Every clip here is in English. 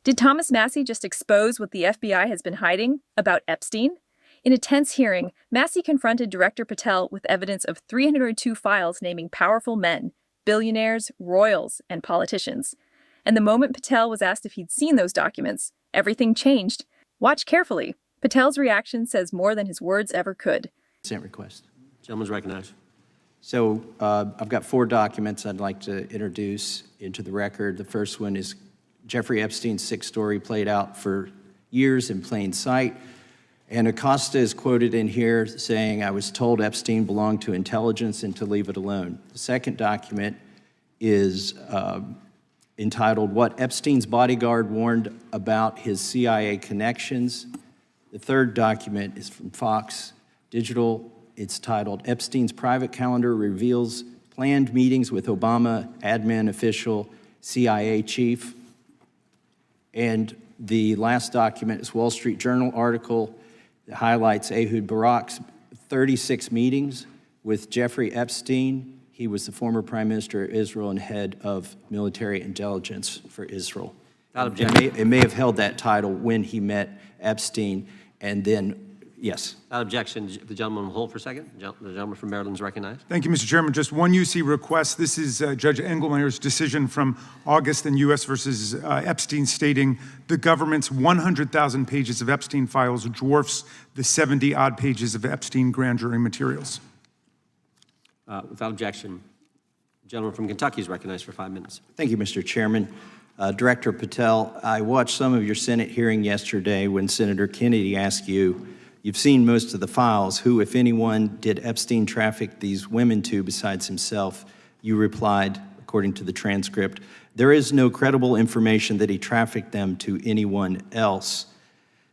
Did Thomas Massie just expose what the FBI has been hiding about Epstein? In a tense hearing, Massie confronted Director Patel with evidence of 302 files naming powerful men, billionaires, royals, and politicians. And the moment Patel was asked if he'd seen those documents, everything changed. Watch carefully. Patel's reaction says more than his words ever could. Consent request. Gentleman's recognized. So I've got 4 documents I'd like to introduce into the record. The first one is Jeffrey Epstein's sick story played out for years in plain sight. And Acosta is quoted in here saying, "I was told Epstein belonged to intelligence and to leave it alone." The second document is entitled, "What Epstein's Bodyguard Warned About His CIA Connections." The third document is from Fox Digital. It's titled, "Epstein's Private Calendar Reveals Planned Meetings with Obama Admin Official CIA Chief." And the last document is Wall Street Journal article that highlights Ehud Barak's 36 meetings with Jeffrey Epstein. He was the former Prime Minister of Israel and head of military intelligence for Israel. It may have held that title when he met Epstein, and then, yes. Without objection, the gentleman will hold for a second. The gentleman from Maryland is recognized. Thank you, Mr. Chairman. Just one UC request. This is Judge Engelmeyer's decision from August in U.S. versus Epstein, stating the government's 100,000 pages of Epstein files dwarfs the 70-odd pages of Epstein grand jury materials. Without objection, the gentleman from Kentucky is recognized for 5 minutes. Thank you, Mr. Chairman. Director Patel, I watched some of your Senate hearing yesterday when Senator Kennedy asked you, "You've seen most of the files. Who, if anyone, did Epstein traffic these women to besides himself?" You replied, according to the transcript, "There is no credible information that he trafficked them to anyone else."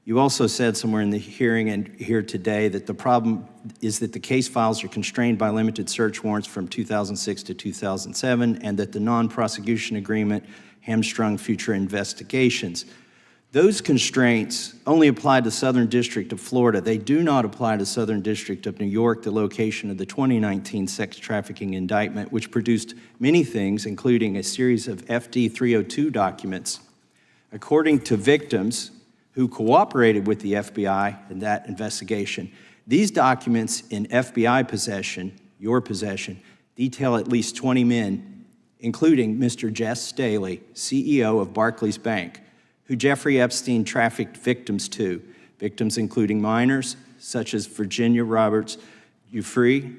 You also said somewhere in the hearing and here today that the problem is that the case files are constrained by limited search warrants from 2006 to 2007, and that the non-prosecution agreement hamstrung future investigations. Those constraints only apply to Southern District of Florida. They do not apply to Southern District of New York, the location of the 2019 sex trafficking indictment, which produced many things, including a series of FD 302 documents. According to victims who cooperated with the FBI in that investigation, these documents in FBI possession, your possession, detail at least 20 men, including Mr. Jess Staley, CEO of Barclays Bank, who Jeffrey Epstein trafficked victims to, victims including minors, such as Virginia Roberts Giuffre,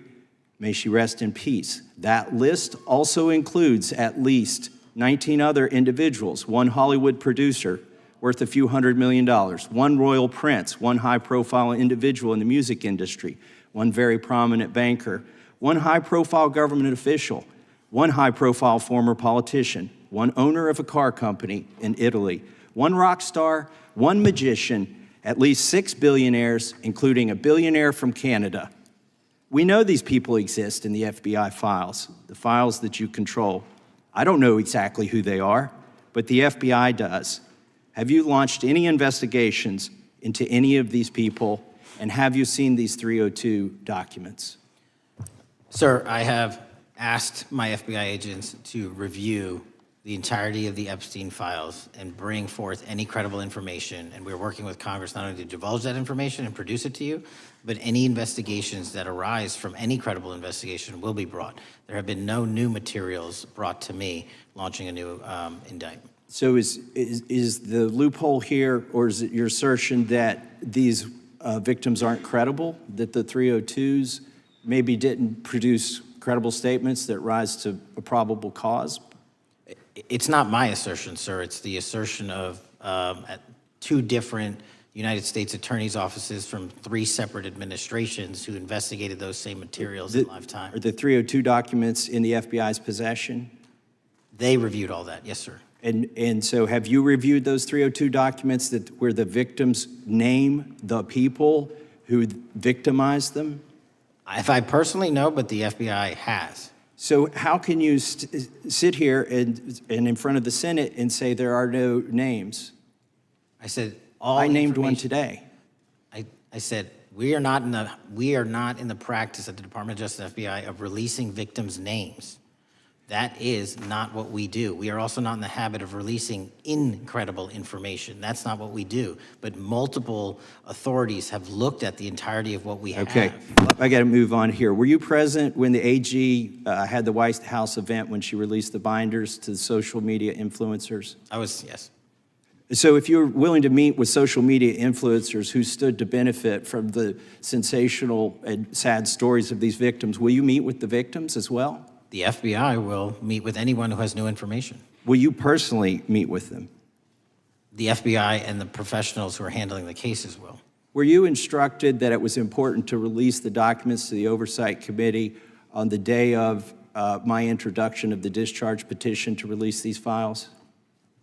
may she rest in peace. That list also includes at least 19 other individuals, one Hollywood producer worth a few $100 million, one royal prince, one high-profile individual in the music industry, one very prominent banker, one high-profile government official, one high-profile former politician, one owner of a car company in Italy, one rock star, one magician, at least 6 billionaires, including a billionaire from Canada. We know these people exist in the FBI files, the files that you control. I don't know exactly who they are, but the FBI does. Have you launched any investigations into any of these people, and have you seen these 302 documents? Sir, I have asked my FBI agents to review the entirety of the Epstein files and bring forth any credible information, and we're working with Congress not only to divulge that information and produce it to you, but any investigations that arise from any credible investigation will be brought. There have been no new materials brought to me launching a new indictment. So is the loophole here, or is it your assertion that these victims aren't credible, that the 302s maybe didn't produce credible statements that rise to a probable cause? It's not my assertion, sir. It's the assertion of 2 different United States attorneys' offices from 3 separate administrations who investigated those same materials in lifetime. Are the 302 documents in the FBI's possession? They reviewed all that, yes, sir. And so have you reviewed those 302 documents where the victims name the people who victimized them? If I personally know, but the FBI has. So how can you sit here and in front of the Senate and say there are no names? I said I named one today. I said we are not in the practice at the Department of Justice FBI of releasing victims' names. That is not what we do. We are also not in the habit of releasing incredible information. That's not what we do. But multiple authorities have looked at the entirety of what we have. Okay, I got to move on here. Were you present when the AG had the White House event when she released the binders to the social media influencers? I was, yes. So if you're willing to meet with social media influencers who stood to benefit from the sensational and sad stories of these victims, will you meet with the victims as well? The FBI will meet with anyone who has new information. Will you personally meet with them? The FBI and the professionals who are handling the cases will. Were you instructed that it was important to release the documents to the Oversight Committee on the day of my introduction of the discharge petition to release these files?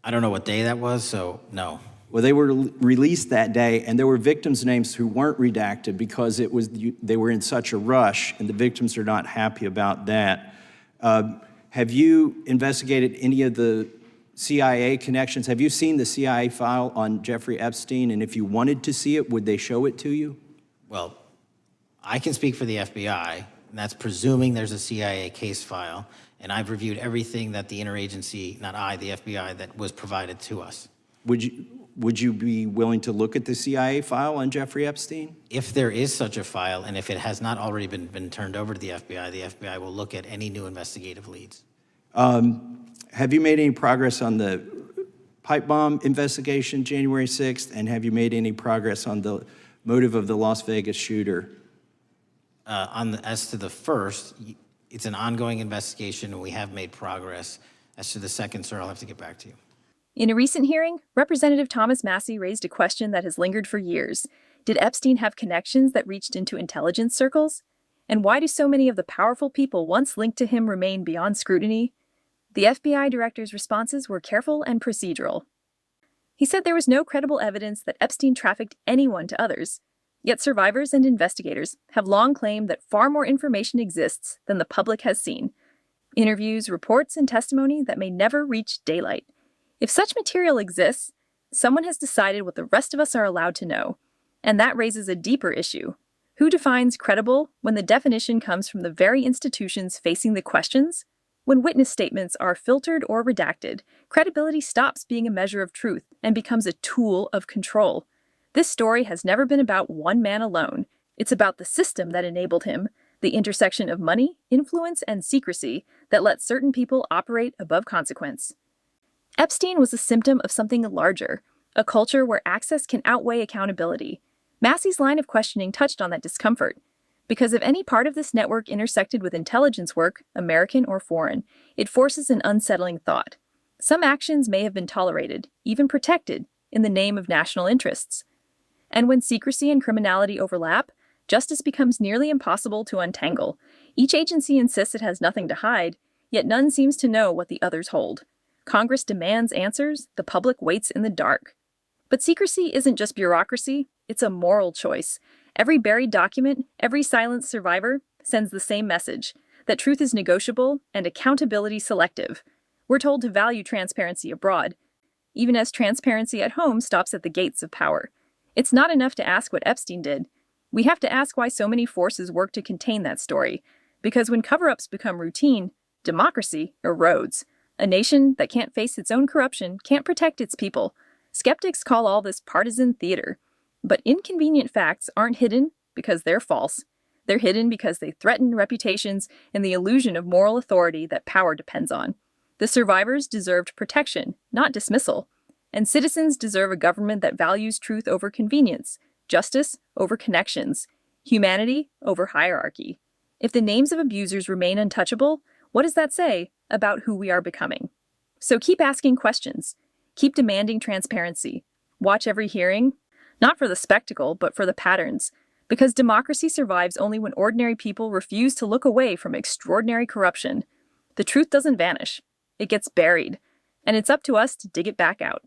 I don't know what day that was, so no. Well, they were released that day, and there were victims' names who weren't redacted because they were in such a rush, and the victims are not happy about that. Have you investigated any of the CIA connections? Have you seen the CIA file on Jeffrey Epstein? And if you wanted to see it, would they show it to you? Well, I can speak for the FBI, and that's presuming there's a CIA case file, and I've reviewed everything that the interagency, not I, the FBI, that was provided to us. Would you be willing to look at the CIA file on Jeffrey Epstein? If there is such a file, and if it has not already been turned over to the FBI will look at any new investigative leads. Have you made any progress on the pipe bomb investigation January 6th? And have you made any progress on the motive of the Las Vegas shooter? As to the first, it's an ongoing investigation, and we have made progress. As to the second, sir, I'll have to get back to you. In a recent hearing, Representative Thomas Massie raised a question that has lingered for years. Did Epstein have connections that reached into intelligence circles? And why do so many of the powerful people once linked to him remain beyond scrutiny? The FBI director's responses were careful and procedural. He said there was no credible evidence that Epstein trafficked anyone to others. Yet survivors and investigators have long claimed that far more information exists than the public has seen. Interviews, reports, and testimony that may never reach daylight. If such material exists, someone has decided what the rest of us are allowed to know. And that raises a deeper issue. Who defines credible when the definition comes from the very institutions facing the questions? When witness statements are filtered or redacted, credibility stops being a measure of truth and becomes a tool of control. This story has never been about one man alone. It's about the system that enabled him, the intersection of money, influence, and secrecy that lets certain people operate above consequence. Epstein was a symptom of something larger, a culture where access can outweigh accountability. Massie's line of questioning touched on that discomfort. Because if any part of this network intersected with intelligence work, American or foreign, it forces an unsettling thought. Some actions may have been tolerated, even protected, in the name of national interests. And when secrecy and criminality overlap, justice becomes nearly impossible to untangle. Each agency insists it has nothing to hide, yet none seems to know what the others hold. Congress demands answers, the public waits in the dark. But secrecy isn't just bureaucracy, it's a moral choice. Every buried document, every silenced survivor, sends the same message, that truth is negotiable and accountability selective. We're told to value transparency abroad, even as transparency at home stops at the gates of power. It's not enough to ask what Epstein did. We have to ask why so many forces work to contain that story. Because when cover-ups become routine, democracy erodes. A nation that can't face its own corruption can't protect its people. Skeptics call all this partisan theater. But inconvenient facts aren't hidden because they're false. They're hidden because they threaten reputations and the illusion of moral authority that power depends on. The survivors deserved protection, not dismissal. And citizens deserve a government that values truth over convenience, justice over connections, humanity over hierarchy. If the names of abusers remain untouchable, what does that say about who we are becoming? So keep asking questions. Keep demanding transparency. Watch every hearing, not for the spectacle, but for the patterns. Because democracy survives only when ordinary people refuse to look away from extraordinary corruption. The truth doesn't vanish. It gets buried. And it's up to us to dig it back out.